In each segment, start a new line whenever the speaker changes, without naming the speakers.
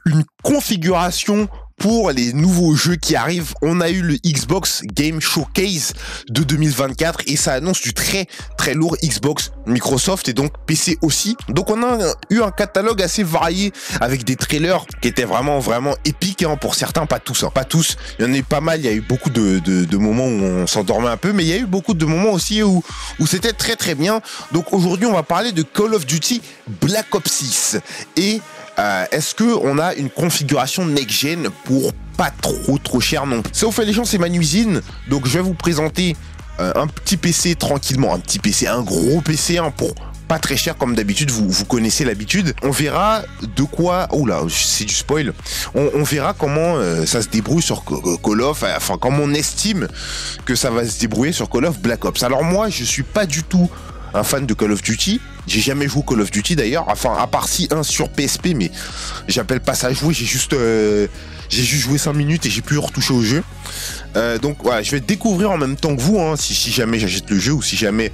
une configuration pour les nouveaux jeux qui arrivent. On a eu le Xbox Game Showcase de 2024 et ça annonce du très très lourd Xbox, Microsoft et donc PC aussi. Donc on a eu un catalogue assez varié avec des trailers qui étaient vraiment épiques hein, pour certains, pas tous, pas tous. Il y en a eu pas mal, il y a eu beaucoup de moments où on s'endormait un peu, mais il y a eu beaucoup de moments aussi où c'était très très bien. Donc aujourd'hui on va parler de Call of Duty Black Ops 6 et est-ce que on a une configuration next-gen pour pas trop cher non plus. Ça vous fait les gens, c'est Manuisine. Donc je vais vous présenter un petit PC tranquillement, un petit PC, un gros PC hein, pour pas très cher comme d'habitude, vous connaissez l'habitude. On verra de quoi, oula, c'est du spoil. On verra comment ça se débrouille sur Call of, enfin comment on estime que ça va se débrouiller sur Call of Black Ops. Alors moi, je suis pas du tout un fan de Call of Duty. J'ai jamais joué Call of Duty d'ailleurs, enfin à part si un sur PSP, mais j'appelle pas ça jouer, j'ai juste joué 5 minutes et j'ai pu retoucher au jeu. Donc voilà, je vais découvrir en même temps que vous, hein, si jamais j'achète le jeu ou si jamais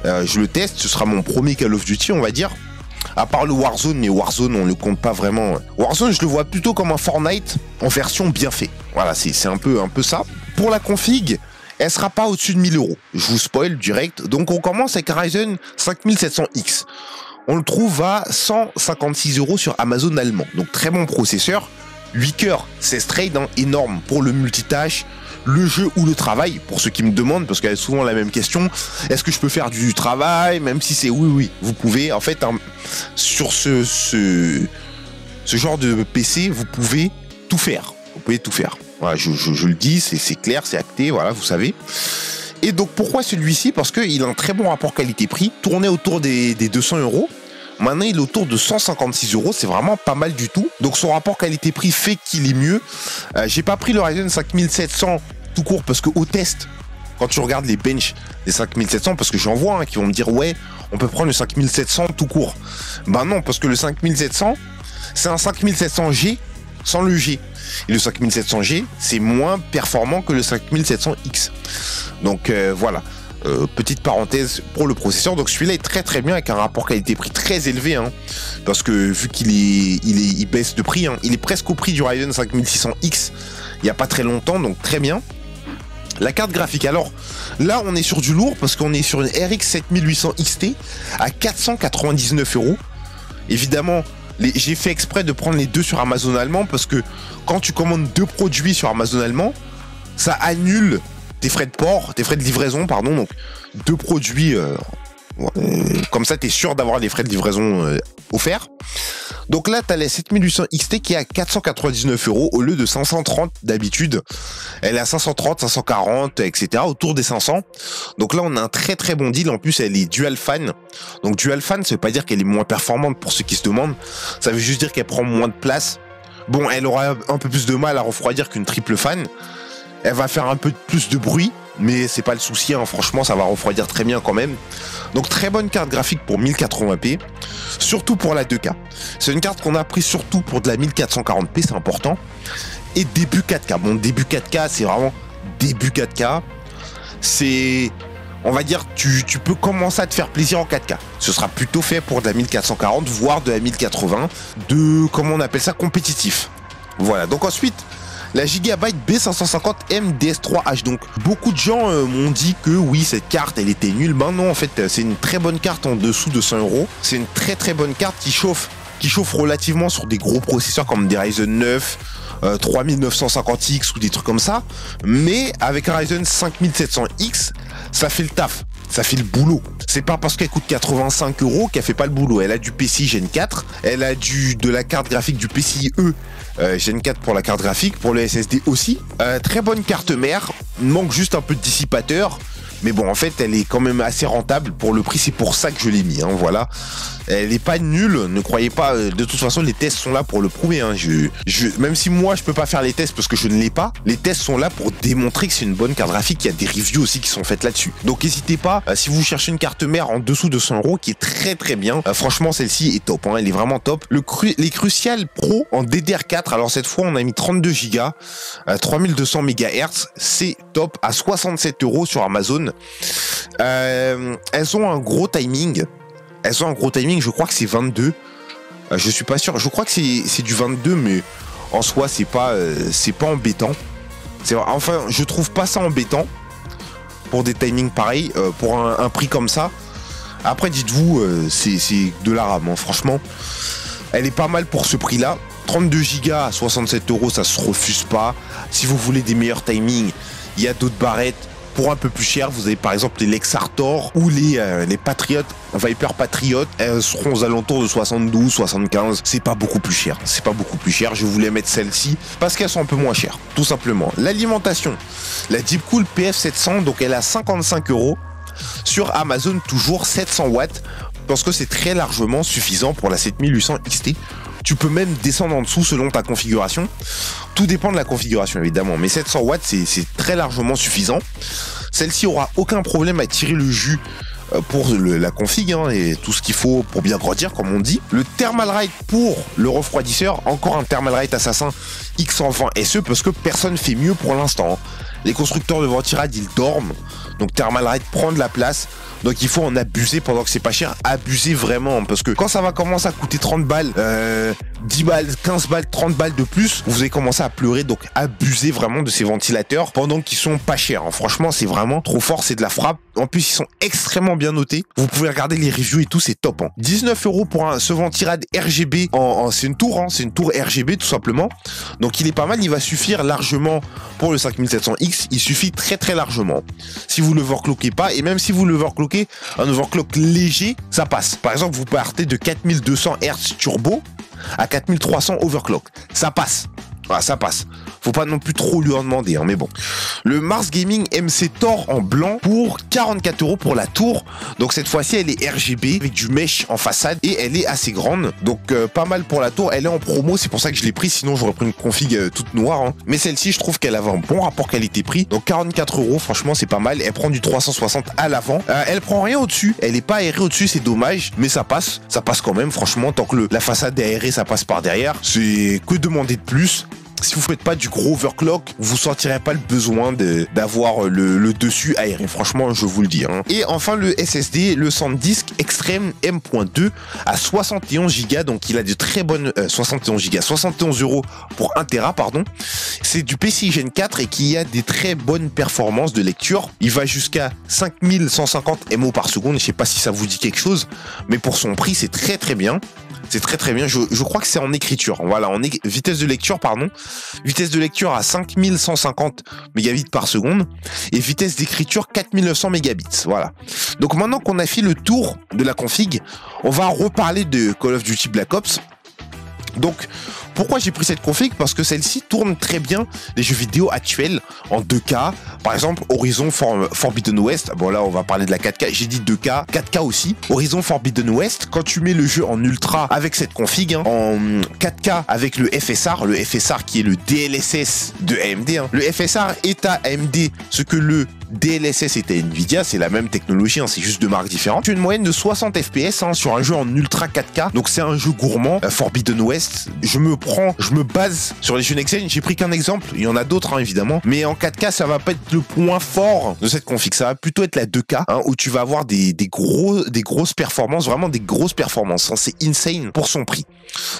je le teste, ce sera mon premier Call of Duty on va dire. À part le Warzone, mais Warzone on le compte pas vraiment. Warzone je le vois plutôt comme un Fortnite en version bien fait. Voilà, c'est un peu ça. Pour la config, elle sera pas au-dessus de 1000 €. Je vous spoil direct. Donc on commence avec un Ryzen 5700X. On le trouve à 156 € sur Amazon allemand. Donc très bon processeur. 8 cœurs, c'est straight, hein, énorme pour le multitâche, le jeu ou le travail, pour ceux qui me demandent, parce qu'il y a souvent la même question. Est-ce que je peux faire du travail, même si c'est oui, vous pouvez. En fait, hein, sur ce genre de PC, vous pouvez tout faire. Vous pouvez tout faire. Voilà, je le dis, c'est clair, c'est acté, voilà, vous savez. Et donc pourquoi celui-ci? Parce qu'il a un très bon rapport qualité-prix, tourné autour des 200 €. Maintenant, il est autour de 156 €, c'est vraiment pas mal du tout. Donc son rapport qualité-prix fait qu'il est mieux. J'ai pas pris le Ryzen 5700 tout court parce que au test, quand tu regardes les benches des 5700, parce que j'en vois hein, qui vont me dire ouais, on peut prendre le 5700 tout court. Ben non, parce que le 5700, c'est un 5700G sans le G. Et le 5700G, c'est moins performant que le 5700X. Donc voilà. Petite parenthèse pour le processeur. Donc celui-là est très très bien avec un rapport qualité-prix très élevé hein, parce que vu il baisse de prix, hein, il est presque au prix du Ryzen 5600X il n'y a pas très longtemps, donc très bien. La carte graphique, alors là on est sur du lourd parce qu'on est sur une RX 7800 XT à 499 €. Évidemment, j'ai fait exprès de prendre les deux sur Amazon allemand parce que quand tu commandes deux produits sur Amazon allemand, ça annule tes frais de port, tes frais de livraison, pardon, donc deux produits, comme ça tu es sûr d'avoir les frais de livraison offerts. Donc là tu as la 7800 XT qui est à 499 € au lieu de 530 d'habitude. Elle est à 530, 540, etc. autour des 500. Donc là on a un très très bon deal. En plus elle est dual fan. Donc dual fan ça veut pas dire qu'elle est moins performante pour ceux qui se demandent. Ça veut juste dire qu'elle prend moins de place. Bon, elle aura un peu plus de mal à refroidir qu'une triple fan. Elle va faire un peu plus de bruit, mais c'est pas le souci, hein. Franchement ça va refroidir très bien quand même. Donc très bonne carte graphique pour 1080p, surtout pour la 2K. C'est une carte qu'on a pris surtout pour de la 1440p, c'est important. Et début 4K, bon début 4K c'est vraiment début 4K. C'est, on va dire, tu peux commencer à te faire plaisir en 4K. Ce sera plutôt fait pour de la 1440, voire de la 1080, de, comment on appelle ça, compétitif. Voilà, donc ensuite, la Gigabyte B550M DS3H. Donc beaucoup de gens m'ont dit que oui, cette carte elle était nulle. Ben non, en fait c'est une très bonne carte en dessous de 100 €. C'est une très très bonne carte qui chauffe relativement sur des gros processeurs comme des Ryzen 9 3950X ou des trucs comme ça. Mais avec un Ryzen 5700X, ça fait le taf. Ça fait le boulot. C'est pas parce qu'elle coûte 85 € qu'elle fait pas le boulot. Elle a du PCI Gen 4, elle a de la carte graphique du PCIe Gen 4 pour la carte graphique, pour le SSD aussi. Très bonne carte mère, manque juste un peu de dissipateur. Mais bon, en fait, elle est quand même assez rentable pour le prix. C'est pour ça que je l'ai mis. Hein, voilà. Elle n'est pas nulle. Ne croyez pas. De toute façon, les tests sont là pour le prouver. Hein. Même si moi, je peux pas faire les tests parce que je ne l'ai pas, les tests sont là pour démontrer que c'est une bonne carte graphique. Il y a des reviews aussi qui sont faites là-dessus. Donc, n'hésitez pas. Si vous cherchez une carte mère en dessous de 100 € qui est très très bien. Franchement, celle-ci est top. Hein, elle est vraiment top. Les Crucial Pro en DDR4. Alors cette fois, on a mis 32 Go, 3200 MHz. C'est top à 67 € sur Amazon. Elles ont un gros timing. Je crois que c'est 22. Je suis pas sûr. Je crois que c'est du 22, mais en soi, c'est pas embêtant. Enfin, je trouve pas ça embêtant pour des timings pareils, pour un prix comme ça. Après, dites-vous, c'est de la RAM, hein. Franchement, elle est pas mal pour ce prix-là. 32 Go à 67 €, ça se refuse pas. Si vous voulez des meilleurs timings, il y a d'autres barrettes pour un peu plus cher. Vous avez par exemple les Lexartor ou les Patriot, Viper Patriot. Elles seront aux alentours de 72, 75. C'est pas beaucoup plus cher. C'est pas beaucoup plus cher. Je voulais mettre celle-ci parce qu'elles sont un peu moins chères, tout simplement. L'alimentation, la Deepcool PF700, donc elle a 55 € sur Amazon, toujours 700 watts. Parce que c'est très largement suffisant pour la 7800 XT. Tu peux même descendre en dessous selon ta configuration. Tout dépend de la configuration évidemment, mais 700 watts c'est très largement suffisant. Celle-ci aura aucun problème à tirer le jus pour la config, hein, et tout ce qu'il faut pour bien grandir comme on dit. Le Thermalright pour le refroidisseur, encore un Thermalright Assassin X120 SE parce que personne fait mieux pour l'instant. Les constructeurs de Ventirad ils dorment, donc Thermalright prend de la place. Donc il faut en abuser pendant que c'est pas cher, abuser vraiment, parce que quand ça va commencer à coûter 30 balles, 10 balles, 15 balles, 30 balles de plus, vous allez commencer à pleurer. Donc abusez vraiment de ces ventilateurs pendant qu'ils sont pas chers, hein. Franchement c'est vraiment trop fort, c'est de la frappe. En plus ils sont extrêmement bien notés, vous pouvez regarder les reviews et tout, c'est top, hein. 19 € pour ce Ventirad RGB, c'est une tour, hein, c'est une tour RGB tout simplement. Donc il est pas mal, il va suffire largement pour le 5700X, il suffit très très largement. Si vous l'overclockez pas, et même si vous l'overclockez, un overclock léger, ça passe. Par exemple, vous partez de 4200 Hz turbo à 4300 overclock. Ça passe. Voilà, ça passe. Faut pas non plus trop lui en demander, hein, mais bon. Le Mars Gaming MC Thor en blanc pour 44 € pour la tour. Donc cette fois-ci, elle est RGB avec du mesh en façade et elle est assez grande. Donc pas mal pour la tour. Elle est en promo, c'est pour ça que je l'ai pris. Sinon, j'aurais pris une config toute noire, hein. Mais celle-ci, je trouve qu'elle avait un bon rapport qualité-prix. Donc 44 €, franchement, c'est pas mal. Elle prend du 360 à l'avant. Elle prend rien au-dessus. Elle est pas aérée au-dessus, c'est dommage. Mais ça passe. Ça passe quand même, franchement. Tant que la façade est aérée, ça passe par derrière. C'est que demander de plus. Si vous faites pas du gros overclock, vous sentirez pas le besoin d'avoir le dessus aéré. Franchement, je vous le dis, hein. Et enfin, le SSD, le SanDisk Extreme M.2 à 71 Go. Donc, il a de très bonnes 71 Go, 71 € pour 1 Tera, pardon. C'est du PCI Gen 4 et qui a des très bonnes performances de lecture. Il va jusqu'à 5150 MO par seconde. Je sais pas si ça vous dit quelque chose, mais pour son prix, c'est très très bien. C'est très très bien. Je crois que c'est en écriture. Voilà, vitesse de lecture, pardon. Vitesse de lecture à 5150 mégabits par seconde. Et vitesse d'écriture 4900 mégabits. Voilà. Donc maintenant qu'on a fait le tour de la config, on va reparler de Call of Duty Black Ops. Donc, pourquoi j'ai pris cette config? Parce que celle-ci tourne très bien les jeux vidéo actuels en 2K. Par exemple, Horizon Forbidden West. Bon, là, on va parler de la 4K. J'ai dit 2K, 4K aussi. Horizon Forbidden West, quand tu mets le jeu en ultra avec cette config, hein, en 4K avec le FSR qui est le DLSS de AMD. Hein. Le FSR est à AMD ce que le DLSS est à Nvidia, c'est la même technologie, hein, c'est juste deux marques différentes. Tu as une moyenne de 60 FPS hein, sur un jeu en ultra 4K, donc c'est un jeu gourmand. Forbidden West, je me base sur les jeux next-gen. J'ai pris qu'un exemple, il y en a d'autres hein, évidemment, mais en 4K ça va pas être le point fort de cette config, ça va plutôt être la 2K hein, où tu vas avoir des grosses performances, vraiment des grosses performances, hein, c'est insane pour son prix.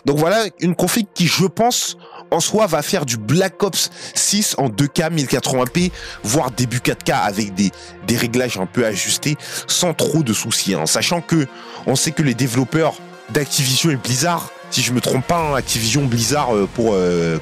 Donc voilà une config qui, je pense, en soi va faire du Black Ops 6 en 2K 1080p, voire début 4K avec des réglages un peu ajustés sans trop de soucis, hein. Sachant que on sait que les développeurs d'Activision et Blizzard, si je me trompe pas, hein, Activision Blizzard pour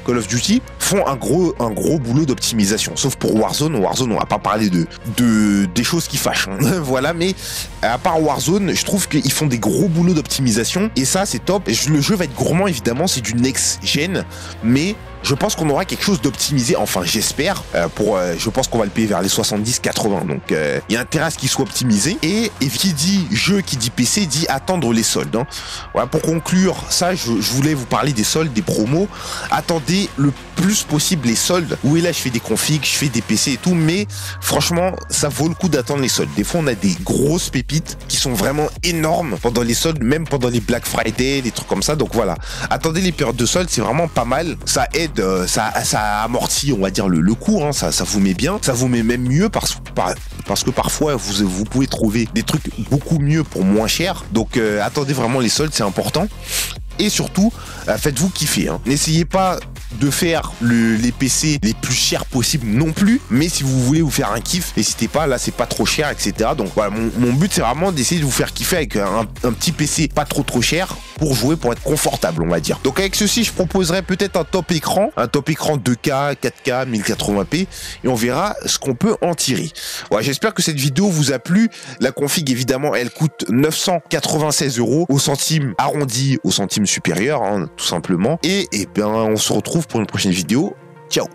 Call of Duty font un gros boulot d'optimisation. Sauf pour Warzone, on va pas parler des choses qui fâchent, hein. Voilà, mais à part Warzone, je trouve qu'ils font des gros boulots d'optimisation et ça c'est top. Et le jeu va être gourmand évidemment, c'est du next gen, mais je pense qu'on aura quelque chose d'optimisé, enfin j'espère, je pense qu'on va le payer vers les 70-80, donc il y a intérêt à ce qu'il soit optimisé, et qui dit jeu, qui dit PC, dit attendre les soldes, hein. Voilà, pour conclure ça, je voulais vous parler des soldes, des promos. Attendez le plus possible les soldes. Oui, là je fais des configs, je fais des PC et tout, mais franchement ça vaut le coup d'attendre les soldes. Des fois on a des grosses pépites qui sont vraiment énormes pendant les soldes, même pendant les Black Friday, des trucs comme ça, donc voilà, attendez les périodes de soldes, c'est vraiment pas mal, ça aide, ça amortit, on va dire, le coût, hein, ça vous met bien, ça vous met même mieux parce que parfois vous pouvez trouver des trucs beaucoup mieux pour moins cher. Donc attendez vraiment les soldes, c'est important. et surtout, faites-vous kiffer. Hein. N'essayez pas de faire les PC les plus chers possibles non plus, mais si vous voulez vous faire un kiff, n'hésitez pas, là c'est pas trop cher, etc. Donc voilà, mon but c'est vraiment d'essayer de vous faire kiffer avec un petit PC pas trop cher pour jouer, pour être confortable, on va dire. Donc avec ceci, je proposerai peut-être un top écran 2K, 4K, 1080p, et on verra ce qu'on peut en tirer. Voilà, j'espère que cette vidéo vous a plu. La config, évidemment, elle coûte 996 € au centime arrondi, au centime supérieur, hein, tout simplement. Et bien, on se retrouve pour une prochaine vidéo. Ciao!